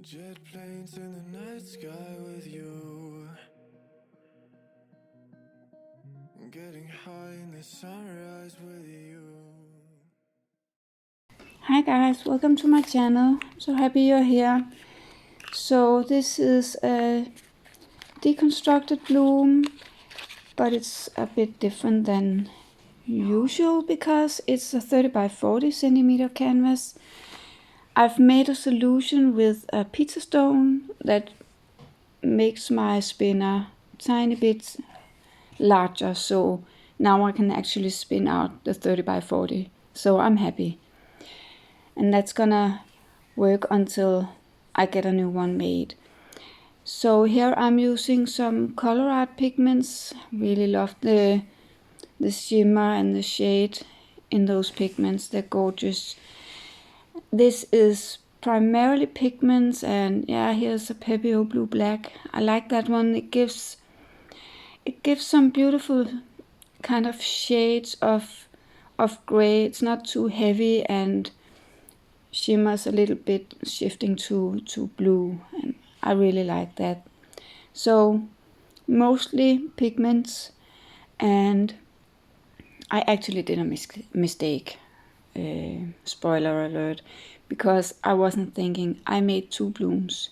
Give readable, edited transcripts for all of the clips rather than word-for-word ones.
Jet planes in the night sky with you. Getting high in the sunrise with you. Hi guys, welcome to my channel. I'm so happy you're here. So this is a deconstructed bloom, but it's a bit different than usual because it's a 30 by 40 centimeter canvas. I've made a solution with a pizza stone that makes my spinner tiny bit larger, so now I can actually spin out the 30 by 40. So I'm happy. And that's gonna work until I get a new one made. So here I'm using some ColourArte pigments. Really love the shimmer and the shade in those pigments. They're gorgeous. This is primarily pigments, and yeah, here's a Pébéo blue black. I like that one. It gives some beautiful kind of shades of gray. It's not too heavy and shimmers a little bit, shifting to blue, and I really like that. So mostly pigments, and I actually did a mistake, spoiler alert, because I wasn't thinking. I made 2 blooms,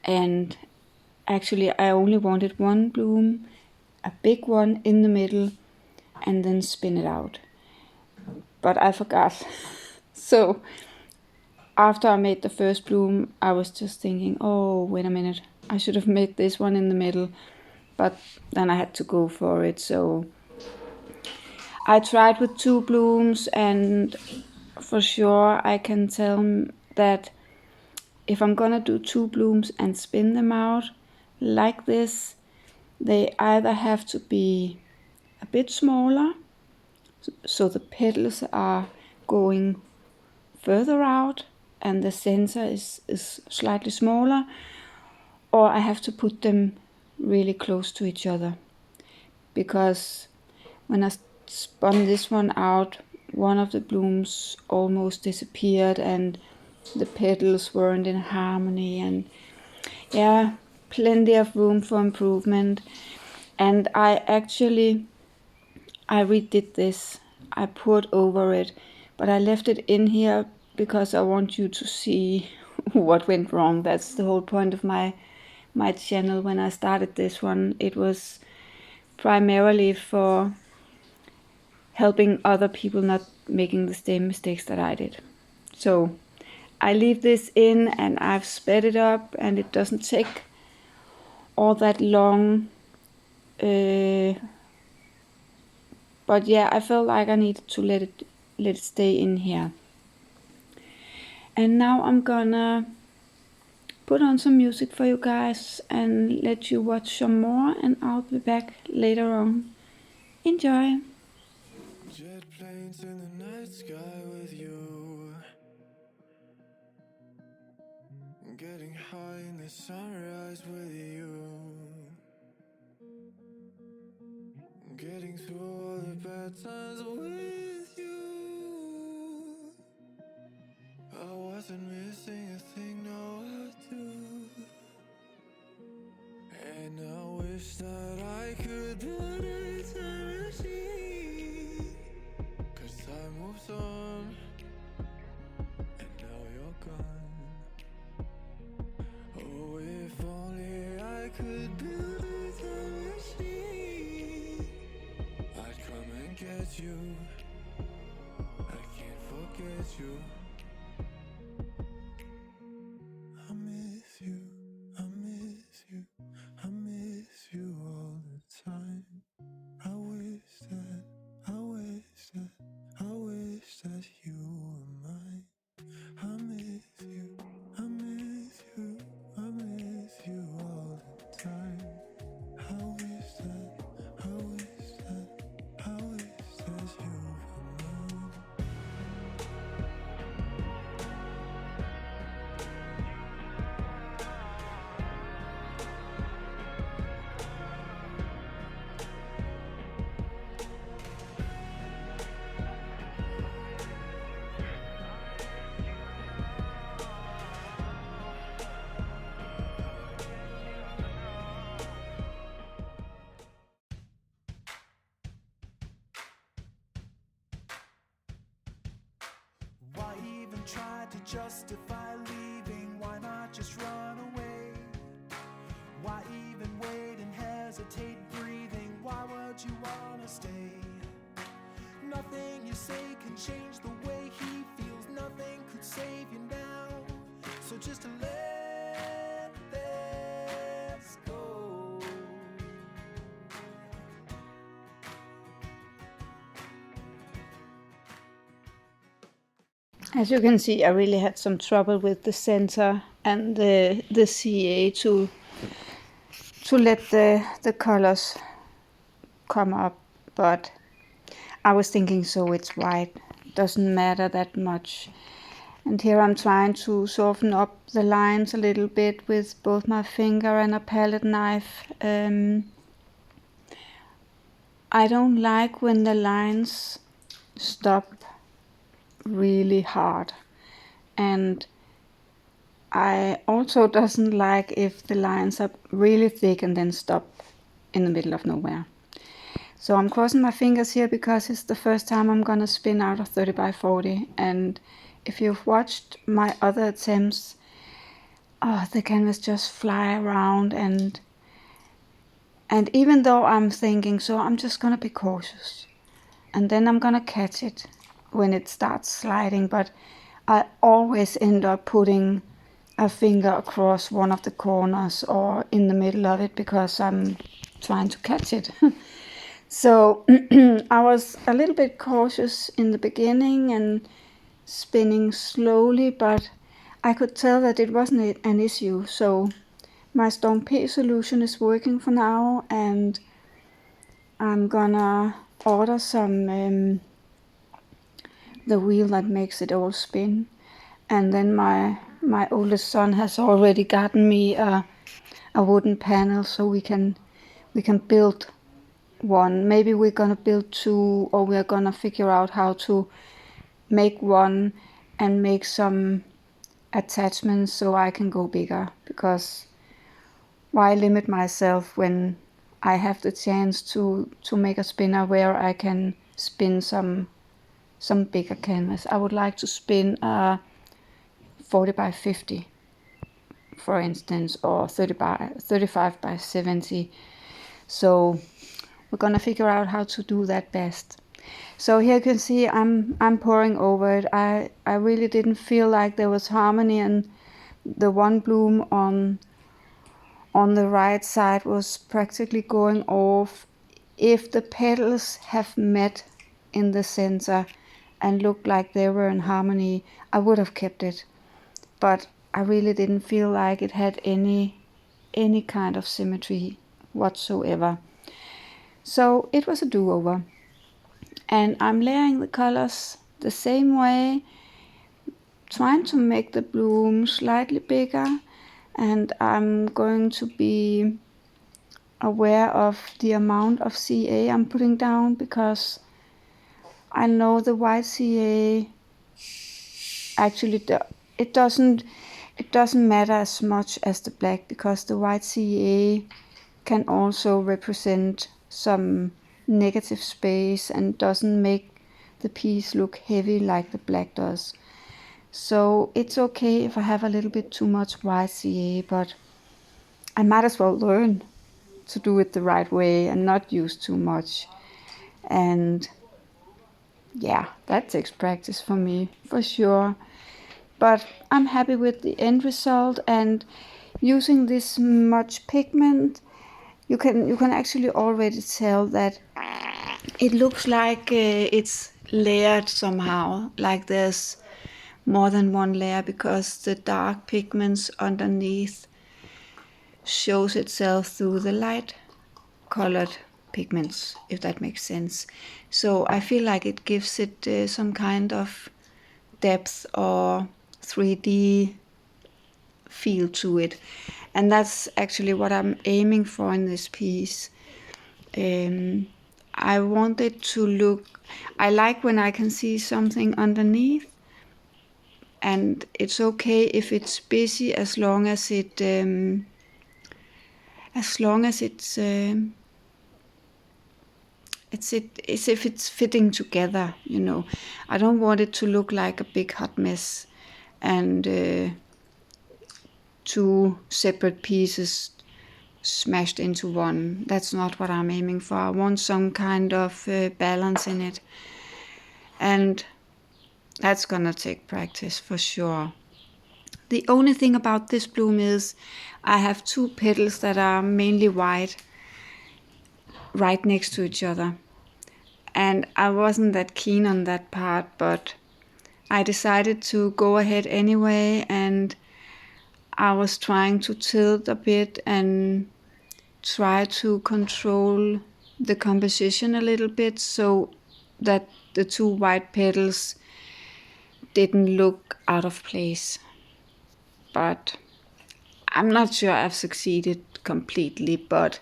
and actually I only wanted one bloom, a big one in the middle, and then spin it out, but I forgot. So after I made the first bloom, I was just thinking, oh, wait a minute, I should have made this one in the middle, but then I had to go for it. So I tried with 2 blooms, and for sure I can tell that if I'm gonna do 2 blooms and spin them out like this, they either have to be a bit smaller, so the petals are going further out and the center is slightly smaller, or I have to put them really close to each other, because when I spun this one out, one of the blooms almost disappeared and the petals weren't in harmony, and yeah, plenty of room for improvement. And I redid this. I poured over it, but I left it in here because I want you to see what went wrong. That's the whole point of my channel. When I started this one, it was primarily for helping other people not making the same mistakes that I did. So I leave this in, and I've sped it up, and it doesn't take all that long. But yeah, I felt like I needed to let it stay in here. And now I'm gonna put on some music for you guys and let you watch some more, and I'll be back later on. Enjoy! Jet planes in the night sky with you. Getting high in the sunrise with you. Getting through all the bad times with you. I wasn't missing a thing, no I do. And I wish that I could build a time machine, 'cause time moves on, and now you're gone. Oh, if only I could build a time machine, I'd come and get you. I can't forget you. I miss you, I miss you, I miss you all the time. I wish that, I wish that, I wish that you were mine. I miss you, I miss you, I miss you all the time. I wish that, I wish that, I wish that you were mine. to justify leaving. Why not just run away? Why even wait and hesitate breathing? Why would you wanna stay? Nothing you say can change the way he feels. Nothing could save you now. So just let this go. As you can see, I really had some trouble with the center and the CA to let the colors come up, but I was thinking, so it's white, doesn't matter that much. And here I'm trying to soften up the lines a little bit with both my finger and a palette knife. I don't like when the lines stop really hard, and I also doesn't like if the lines are really thick and then stop in the middle of nowhere. So I'm crossing my fingers here because it's the first time I'm gonna spin out of 30 by 40, and if you've watched my other attempts, the canvas just fly around, and even though I'm thinking, so I'm just gonna be cautious, and then I'm gonna catch it when it starts sliding, but I always end up putting a finger across one of the corners or in the middle of it because I'm trying to catch it. So I was a little bit cautious in the beginning and spinning slowly, but I could tell that it wasn't an issue. So my Stone P solution is working for now, and I'm gonna order some the wheel that makes it all spin. And then my oldest son has already gotten me a wooden panel, so we can build one. Maybe we're gonna build two, or we're gonna figure out how to make one and make some attachments so I can go bigger, because why limit myself when I have the chance to make a spinner where I can spin some bigger canvas. I would like to spin a 40 by 50, for instance, or 35 by 70. So we're gonna figure out how to do that best. So here you can see I'm pouring over it. I really didn't feel like there was harmony, and the one bloom on the right side was practically going off. If the petals have met in the center and looked like they were in harmony, I would have kept it, but I really didn't feel like it had any kind of symmetry whatsoever. So it was a do-over, and I'm layering the colors the same way, trying to make the bloom slightly bigger, and I'm going to be aware of the amount of CA I'm putting down, because I know the white CA actually it doesn't matter as much as the black, because the white CA can also represent some negative space and doesn't make the piece look heavy like the black does. So it's okay if I have a little bit too much white CA, but I might as well learn to do it the right way and not use too much. And yeah, that takes practice for me, for sure. But I'm happy with the end result, and using this much pigment, you can actually already tell that it looks like it's layered somehow, like there's more than one layer, because the dark pigments underneath shows itself through the light colored pigments, if that makes sense. So I feel like it gives it some kind of depth or 3D feel to it, and that's actually what I'm aiming for in this piece. I want it to look, I like when I can see something underneath, and it's okay if it's busy as long as it's if it's fitting together, you know. I don't want it to look like a big hot mess. and two separate pieces smashed into one. That's not what I'm aiming for. I want some kind of balance in it, and that's gonna take practice for sure. The only thing about this bloom is I have two petals that are mainly white right next to each other, and I wasn't that keen on that part, but I decided to go ahead anyway, and I was trying to tilt a bit and try to control the composition a little bit so that the two white petals didn't look out of place. But I'm not sure I've succeeded completely, but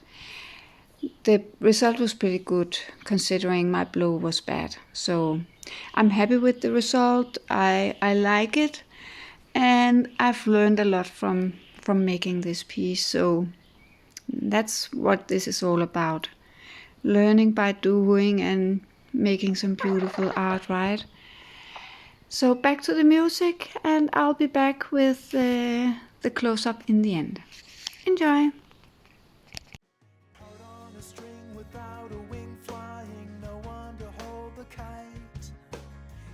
the result was pretty good considering my blow was bad. So I'm happy with the result. I like it, and I've learned a lot from making this piece. So that's what this is all about. Learning by doing and making some beautiful art, right? So back to the music, and I'll be back with the close-up in the end. Enjoy! Out on a string without a wing flying, no one to hold the kite.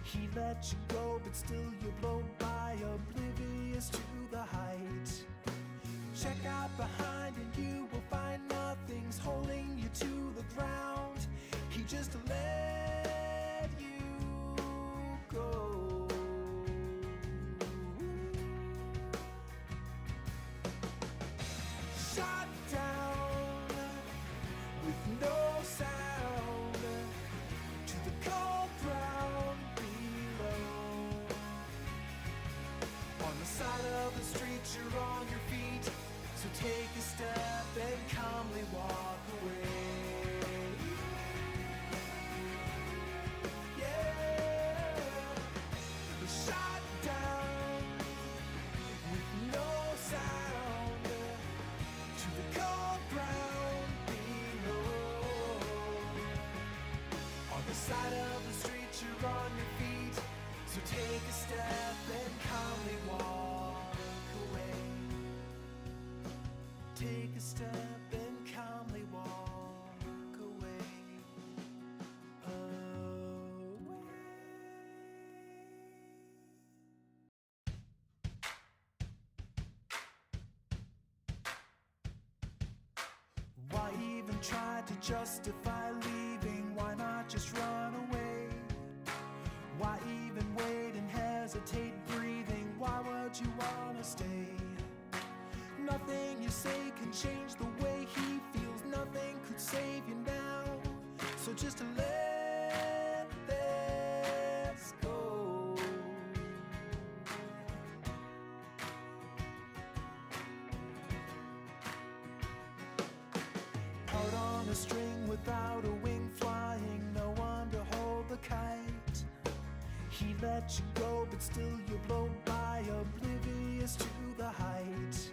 He let you go, but still you blow by, oblivious to the height. Check out behind and you will find nothing's holding you to the ground. He just let you go. Shot down with no sound to the cold ground below. On the side of the street you're on your feet, so take a step and calmly walk away. Yeah, shot down with no sound to the cold ground below. On the side of the street you're on your feet, so take a step and calmly walk away. Take a step and calmly walk away. Away. Why even try to justify leaving? Why not just run away? Why even wait and hesitate breathing? Why would you wanna stay? Nothing you say can change the way he feels. Nothing could save you now. So just let this go. Out on a string without a wing flying, no one to hold the kite. He let you go, but still you blow by, oblivious to the height.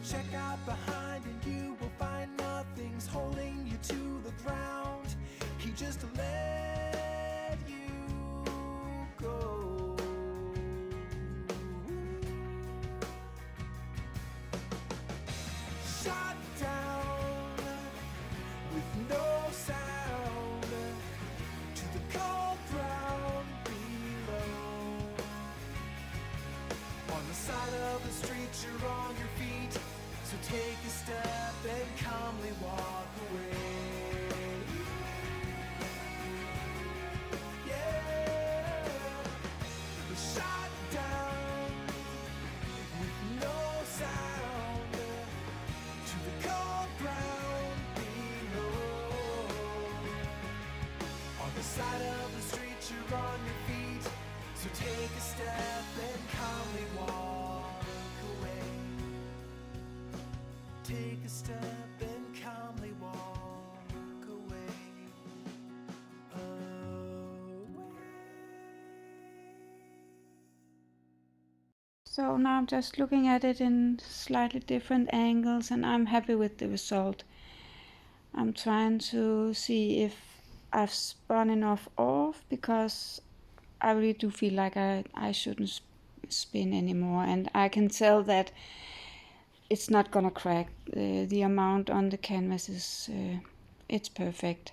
Check out behind and you will find nothing's holding you to the ground. He just let you go. Shot down with no sound to the cold ground below. On the side of the street you're on your feet, so take a step and calmly walk away. Yeah, shot down with no sound to the cold ground below. On the side of the street you're on your feet, so take a step and calmly walk away. Take a step and calmly walk away. Away. So now I'm just looking at it in slightly different angles, and I'm happy with the result. I'm trying to see if I've spun enough off, because I really do feel like I shouldn't spin anymore, and I can tell that it's not gonna crack. The amount on the canvas is it's perfect.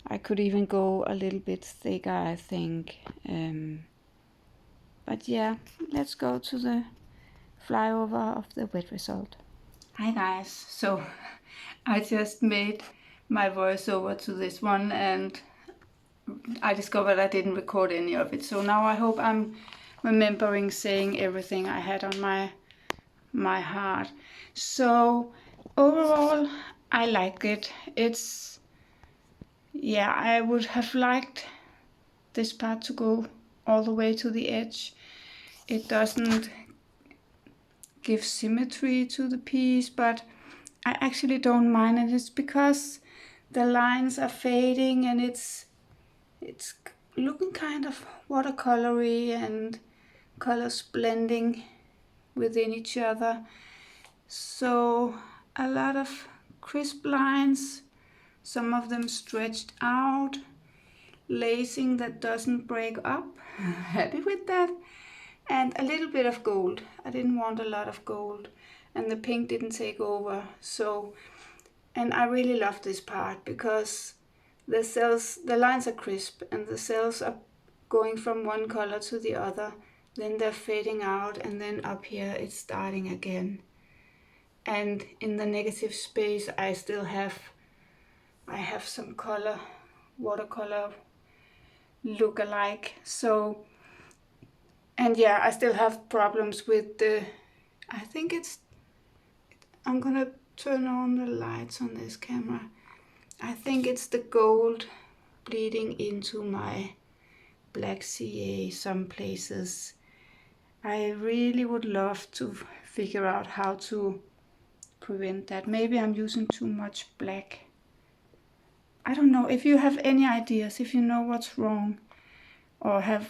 I could even go a little bit thicker, I think. But yeah, let's go to the flyover of the wet result. Hi guys, so I just made my voiceover to this one and I discovered I didn't record any of it. So now I hope I'm remembering saying everything I had on my heart. So overall, I like it. It's, yeah, I would have liked this part to go all the way to the edge. It doesn't give symmetry to the piece, but I actually don't mind it. It's because the lines are fading and it's looking kind of watercolory and colors blending within each other. So a lot of crisp lines, some of them stretched out, lacing that doesn't break up. Happy with that. And a little bit of gold. I didn't want a lot of gold, and the pink didn't take over. So, and I really love this part because the lines are crisp and the cells are going from one color to the other, then they're fading out, and then up here it's starting again. And in the negative space I have some color, watercolor look-alike. So, and yeah, I still have problems with the, I think I'm gonna turn on the lights on this camera. I think it's the gold bleeding into my black CA some places. I really would love to figure out how to prevent that. Maybe I'm using too much black. I don't know. If you have any ideas, if you know what's wrong or have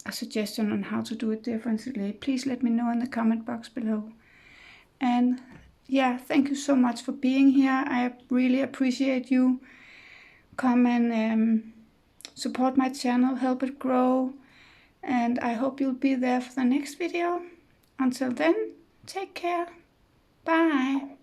a suggestion on how to do it differently, please let me know in the comment box below. And yeah, thank you so much for being here. I really appreciate you. Come and support my channel, help it grow, and I hope you'll be there for the next video. Until then, take care. Bye.